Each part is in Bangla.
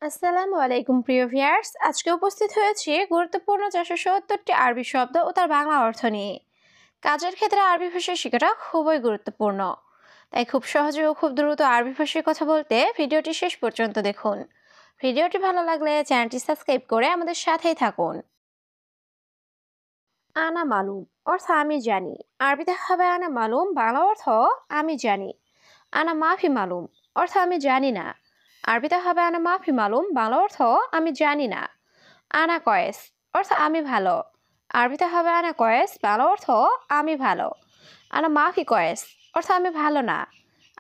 আসসালামু আলাইকুম প্রিয় ভিউয়ার্স, আজকে উপস্থিত হয়েছি গুরুত্বপূর্ণ 470টি আরবি শব্দ ও তার বাংলা অর্থ নিয়ে। কাজের ক্ষেত্রে আরবি ভাষা শেখাটা খুবই গুরুত্বপূর্ণ, তাই খুব সহজে ও খুব দ্রুত আরবি ভাষায় কথা বলতে ভিডিওটি শেষ পর্যন্ত দেখুন। ভিডিওটি ভালো লাগলে চ্যানেলটি সাবস্ক্রাইব করে আমাদের সাথেই থাকুন। আনা মালুম অর্থ আমি জানি। আরবিতে হবে আনা মালুম, বাংলা অর্থ আমি জানি। আনা মাফি মালুম অর্থ আমি জানি না। আরবিতে হবে আনা মাফি মালুম, বাংলা অর্থ আমি জানি না। আনা কয়েস অর্থ আমি ভালো। আরবিতে হবে আনা কয়েস, বাংলা অর্থ আমি ভালো। আনা মাফি কয়েস অর্থ আমি ভালো না।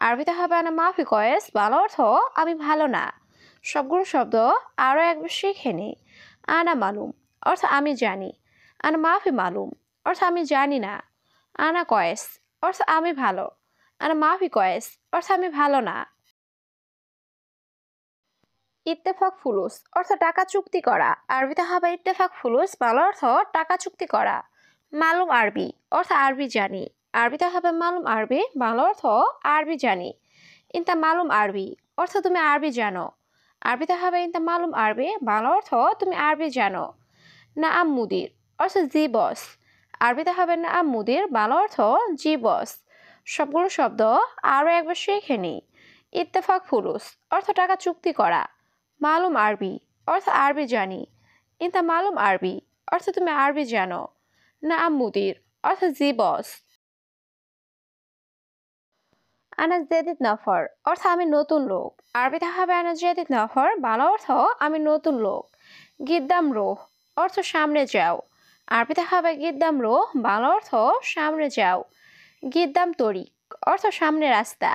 আরবিতে হবে আনা মাফি কয়েস, বাংলা অর্থ আমি ভালো না। সবগুলো শব্দ আরও একবার শিখে নিই। আনা মালুম অর্থ আমি জানি। আনা মাফি মালুম অর্থ আমি জানি না। আনা কয়েস অর্থ আমি ভালো। আনা মাফি কয়েস অর্থ আমি ভালো না। ইত্তেফাক ফুলুস অর্থ টাকা চুক্তি করা। আরবিতে হবে ইত্তেফাক ফুলুস, বাংলা অর্থ টাকা চুক্তি করা। মালুম আরবি অর্থ আরবি জানি। আরবিতে হবে মালুম আরবি, বাংলা অর্থ আরবি জানি। ইনতা মালুম আরবি অর্থ তুমি আরবি জানো। আরবিতে হবে ইনতা মালুম আরবি, বাংলা অর্থ তুমি আরবি জানো। না আম মুদির অর্থ জি বস। আরবিতে হবে না আম মুদির, বাংলা অর্থ জি বস। সবগুলো শব্দ আরও একবার শিখে নিই। ইত্তেফাক ফুলুস অর্থ টাকা চুক্তি করা। মালুম আরবি অর্থ আরবি জানি। ইনতা মালুম আরবি অর্থ তুমি আরবি জানো। না আম মুদির অর্থ জি বস। আনা জেদিদ নফর অর্থ আমি নতুন লোক। আরবিতে হবে আনা জেদিদ নফর, বাংলা অর্থ আমি নতুন লোক। গিদ্দাম রোহ অর্থ সামনে যাও। আরবিতে হবে গিদ্দাম রোহ, বাংলা অর্থ সামনে যাও। গিদ্দাম তরিক অর্থ সামনে রাস্তা।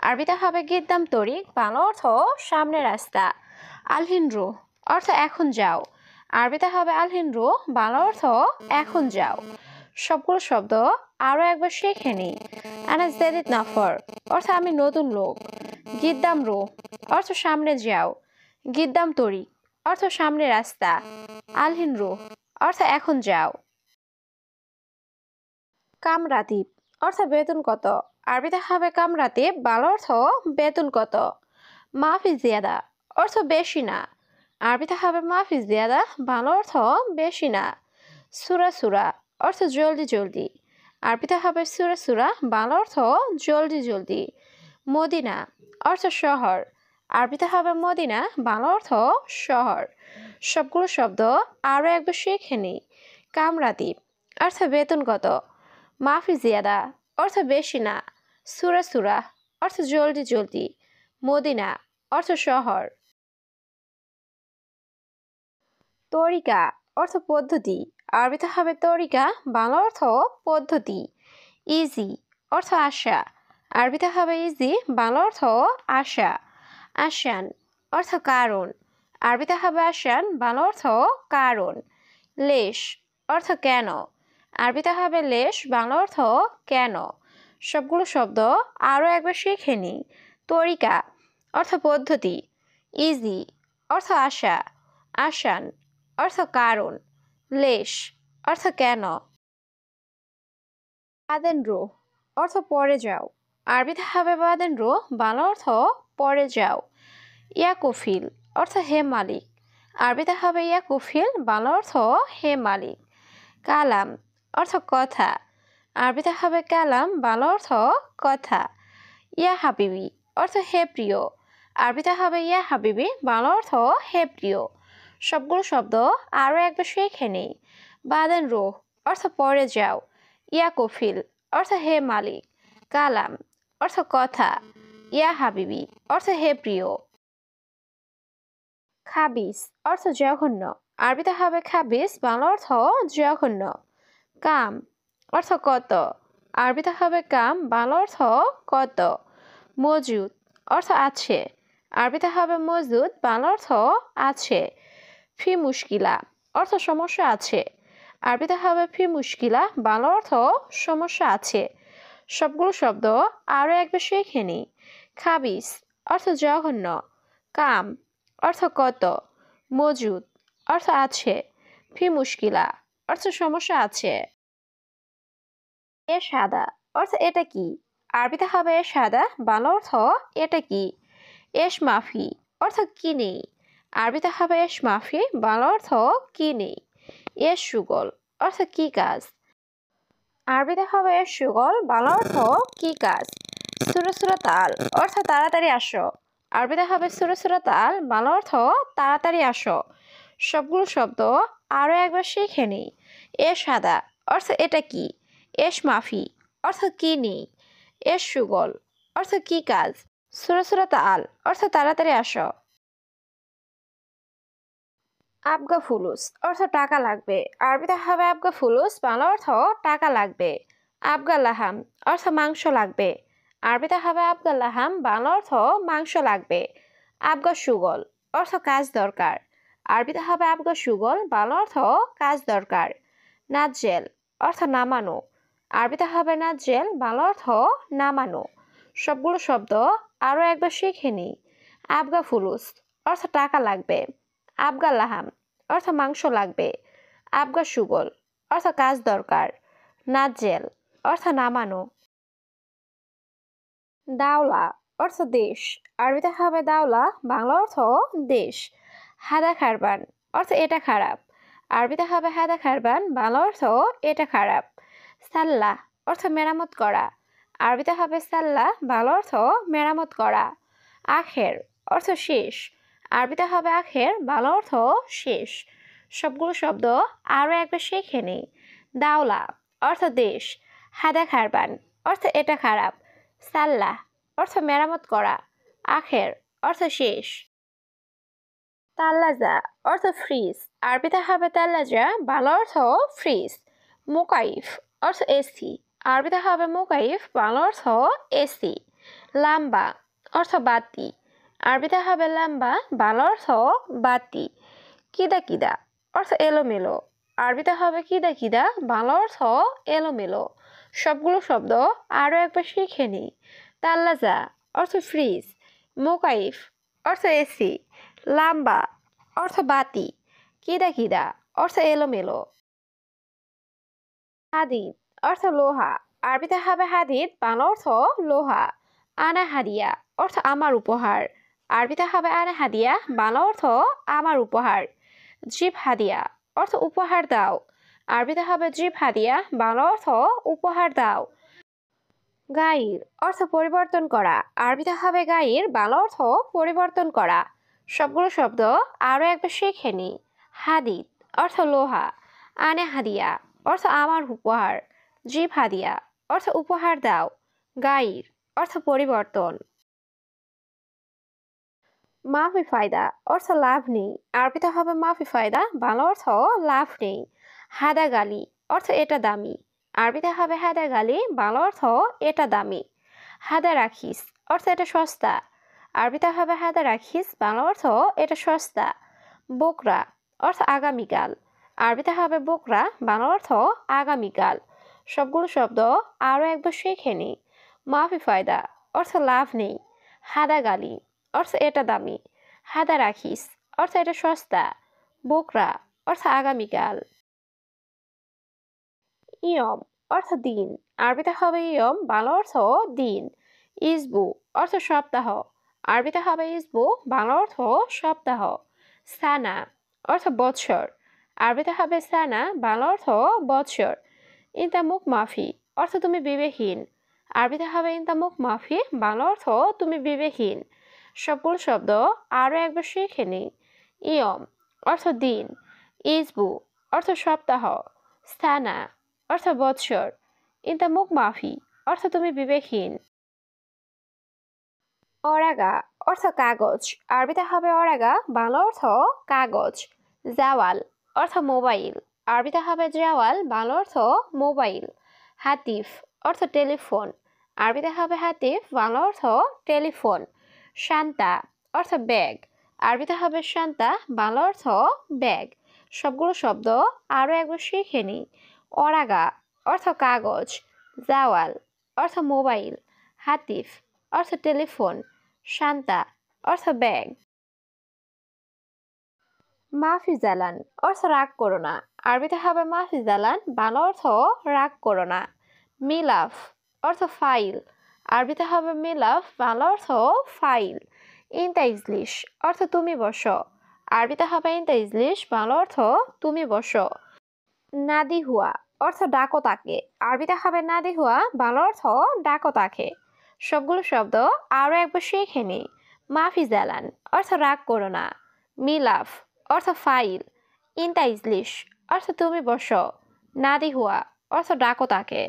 আরবিতে হবে গিদ্দাম তরিক, বাংলা অর্থ সামনে রাস্তা। আলহিন রোহ অর্থ এখন যাও। আরবিতে হবে আলহিন রোহ, বাংলা অর্থ এখন যাও। সবগুলো শব্দ আরও একবার শিখে নিই। আনা জেদিদ নফর অর্থ আমি নতুন লোক। গিদ্দাম রোহ অর্থ সামনে যাও। গিদ্দাম তরিক অর্থ সামনে রাস্তা। আলহিন রোহ অর্থ এখন যাও। কাম রাতিব অর্থ বেতন কত। আরবিতে হবে কাম রাতিব, বাংলা অর্থ বেতন কত। মাফি জিয়াদা অর্থ বেশি না। আরবিতে হবে মাফি জিয়াদা, বাংলা অর্থ বেশি না। সুরা সুরা অর্থ জলদি জলদি। আরবিতে হবে সুরা সুরা, বাংলা অর্থ জলদি জলদি। মদিনা অর্থ শহর। আরবিতে হবে মদিনা, বাংলা অর্থ শহর। সবগুলো শব্দ আরও একবার শিখে নিই। কামরাতিব অর্থ বেতন কত। মাফি জিয়াদা অর্থ বেশি না। সুরা সুরা অর্থ জলদি জলদি। মদিনা অর্থ শহর। তরিকা অর্থ পদ্ধতি। আরবিতে হবে তরিকা, বাংলা অর্থ পদ্ধতি। ইজি অর্থ আশা। আরবিতে হবে ইজি, বাংলা অর্থ আশা। আসান অর্থ কারণ। আরবিতে হবে আসান, বাংলা অর্থ কারণ। লেশ অর্থ কেন। আরবিতে হবে লেশ, বাংলা অর্থ কেন। সবগুলো শব্দ আরও একবার শিখে নিই। তরিকা অর্থ পদ্ধতি। ইজি অর্থ আশা। আসান অর্থ কারণ। লেশ অর্থ কেন। বাদেন রো অর্থ পরে যাও। আরবিতে হবে বাদেন রো, বাংলা অর্থ পরে যাও। ইয়া কফিল অর্থ হে মালিক। আরবিতে হবে ইয়া কফিল, বাংলা অর্থ হে মালিক। কালাম অর্থ কথা। আরবিতে হবে কালাম, বাংলা অর্থ কথা। ইয়া হাবিবি অর্থ হে প্রিয়। আরবিতে হবে ইয়া হাবিবি, বাংলা অর্থ হে প্রিয়। সবগুলো শব্দ আরও একবার শিখে নিই। বাদেন রোহ অর্থ পরে যাও। ইয়া কফিল অর্থ হে মালিক। কালাম অর্থ কথা। ইয়া হাবিবি অর্থ হে প্রিয়। খাবিস অর্থ জঘন্য। আরবিতে হবে খাবিস, বাংলা অর্থ জঘন্য। কাম অর্থ কত। আরবিতে হবে কাম, বাংলা অর্থ কত। মজুদ অর্থ আছে। আরবিতে হবে মজুদ, বাংলা অর্থ আছে। ফি মুশকিলা অর্থ সমস্যা আছে। আরবিতে হবে ফি মুশকিলা, বাংলা অর্থ সমস্যা আছে। সবগুলো শব্দ আরও একবার শিখে নিই। খাবিস অর্থ জঘন্য। কাম অর্থ কত। মজুদ অর্থ আছে। ফি মুশকিলা অর্থ সমস্যা আছে। এ সাদা অর্থ এটা কি। আরবিতে হবে এ সাদা, বাংলা অর্থ এটা কি। এস মাফি অর্থ কি নেই। আরবিতে হবে এশ মাফি, বাংলা অর্থ কি নেই। এশ সুগল অর্থ কি কাজ। আরবিতে হবে এশ সুগল, বাংলা অর্থ কি কাজ। সুরা সুরা তাল অর্থ তাড়াতাড়ি আসো। আরবিতে হবে সুরা সুরা তাল, বাংলা অর্থ তাড়াতাড়ি আসো। সবগুলো শব্দ আরো একবার শিখে নিই। এ সাদা অর্থ এটা কি। এশ মাফি অর্থ কি নেই। এশ সুগল অর্থ কি কাজ। সুরা সুরা তাল অর্থ তাড়াতাড়ি আসো। আবগা ফুলুস অর্থ টাকা লাগবে। আরবিতে হবে আবগা ফুলুস, বাংলা অর্থ টাকা লাগবে। আবগা লাহাম অর্থ মাংস লাগবে। আরবিতে হবে আবগা লাহাম, বাংলা অর্থ মাংস লাগবে। আবগা সুগল অর্থ কাজ দরকার। আরবিতে হবে আবগা সুগল, বাংলা অর্থ কাজ দরকার। নাজেল অর্থ নামানো। আরবিতে হবে নাজেল, বাংলা অর্থ নামানো। সবগুলো শব্দ আরো একবার শিখে নিই। আবগা ফুলুস অর্থ টাকা লাগবে। আবগা লাহাম অর্থ মাংস লাগবে। আবগা সুগল অর্থ কাজ দরকার। নাজেল অর্থ নামানো। দাওলা অর্থ দেশ। আরবিতে হবে দাওলা, বাংলা অর্থ দেশ। হাদা খারবান অর্থ এটা খারাপ। আরবিতে হবে হাদা খারবান, বাংলা অর্থ এটা খারাপ। সাল্লাহ অর্থ মেরামত করা। আরবিতে হবে সাল্লাহ, বাংলা অর্থ মেরামত করা। আখের অর্থ শেষ। আরবিতে হবে আখের, বাংলা অর্থ শেষ। সবগুলো শব্দ আরও একবার শিখে নিই। দাওলা অর্থ দেশ। হাদা খারবান অর্থ এটা খারাপ। সাল্লাহ অর্থ মেরামত করা। আখের অর্থ শেষ। তাল্লাজা অর্থ ফ্রিজ। আরবিতে হবে তাল্লাজা, বাংলা অর্থ ফ্রিজ। মুকাইফ অর্থ এসি। আরবিতে হবে মুকাইফ, বাংলা অর্থ এসি। লাম্বা অর্থ বাতি। আরবিতে হবে লাম্বা, বাংলা অর্থ বাতি। কিদা কিদা অর্থ এলোমেলো। আরবিতে হবে কিদা কিদা, বাংলা অর্থ এলোমেলো। সবগুলো শব্দ আরও একবার শিখে নিই। তাল্লাজা অর্থ ফ্রিজ। মুকাইফ অর্থ এসি। লাম্বা অর্থ বাতি। কিদা কিদা অর্থ এলোমেলো। হাদিদ অর্থ লোহা। আরবিতে হবে হাদিদ, বাংলা অর্থ লোহা। আনা হাদিয়া অর্থ আমার উপহার। আরবিতে হবে আনা হাদিয়া, বাংলা অর্থ আমার উপহার। জিব হাদিয়া অর্থ উপহার দাও। আরবিতে হবে জিব হাদিয়া, বাংলা অর্থ উপহার দাও। গাইর অর্থ পরিবর্তন করা। আরবিতে হবে গাইর, বাংলা অর্থ পরিবর্তন করা। সবগুলো শব্দ আরও একবার শিখে নিই। হাদিদ অর্থ লোহা। আনে হাদিয়া অর্থ আমার উপহার। জিব হাদিয়া অর্থ উপহার দাও। গাইর অর্থ পরিবর্তন। মাফি ফায়দা অর্থ লাভ নেই। আরবিতে হবে মাফি ফায়দা, বাংলা অর্থ লাভ নেই। হাদা গালি অর্থ এটা দামি। আরবিতে হবে হাদা গালি, বাংলা অর্থ এটা দামি। হাদা রাখিস অর্থ এটা সস্তা। আরবিতে হবে হাদা রাখিস, বাংলা অর্থ এটা সস্তা। বোকরা অর্থ আগামীকাল। আরবিতে হবে বোকরা, বাংলা অর্থ আগামীকাল। সবগুলো শব্দ আরও একবার শিখে নিই। মাফি ফায়দা অর্থ লাভ নেই। হাদা গালি অর্থ এটা দামি। হাদা রাখিস অর্থ এটা সস্তা। বোকরা অর্থ আগামীকাল। ইয়ম অর্থ দিন। আরবিতে হবে ইয়ম, বাংলা অর্থ দিন। ইসবু অর্থ সপ্তাহ। আরবিতে হবে ইসবু, বাংলা অর্থ সপ্তাহ। সানা অর্থ বৎসর। আরবিতে হবে সানা, বাংলা অর্থ বৎসর। ইন্তামুক মাফি অর্থ তুমি বিবেকহীন। আরবিতে হবে ইন্তামুক মাফি, বাংলা অর্থ তুমি বিবেকহীন। সবগুলো শব্দ আরও একবার শিখে নিই। ইয়ম অর্থ দিন। ইসবু অর্থ সপ্তাহ। সানা অর্থ বৎসর। ইন্তামুক মাফি অর্থ তুমি বিবেকহীন। অরাগা অর্থ কাগজ। আরবিতে হবে অরাগা, বাংলা অর্থ কাগজ। জাওয়াল অর্থ মোবাইল। আরবিতে হবে জাওয়াল, বাংলা অর্থ মোবাইল। হাতিফ অর্থ টেলিফোন। আরবিতে হবে হাতিফ, বাংলা অর্থ টেলিফোন। শান্তা অর্থ ব্যাগ। আরবিতে হবে শান্তা, বাংলা অর্থ ব্যাগ। সবগুলো শব্দ আরও একবার শিখে নিই। অরাগা অর্থ কাগজ। জাওয়াল অর্থ মোবাইল। হাতিফ অর্থ টেলিফোন। শান্তা অর্থ ব্যাগ। মাফি জালান অর্থ রাগ করো না। আরবিতে হবে মাফি জালান, বাংলা অর্থ রাগ করো না। মিলাফ অর্থ ফাইল। আরবিতে হবে মিলাফ, বাংলা অর্থ ফাইল। ইনতা ইজলিশ অর্থ তুমি বসো। আরবিতে হবে ইনতা ইজলিশ, বাংলা অর্থ তুমি বসো। নাদি হুয়া অর্থ ডাকো তাকে, আরবিতে হবে নাদি হুয়া, বাংলা অর্থ ডাকো তাকে। সবগুলো শব্দ আরো একবার শিখে নিই। মাফি জালান অর্থ রাগ করো না। মিলাফ অর্থ ফাইল। ইনতা ইজলিশ অর্থ তুমি বসো। নাদি হুয়া অর্থ ডাকো তাকে।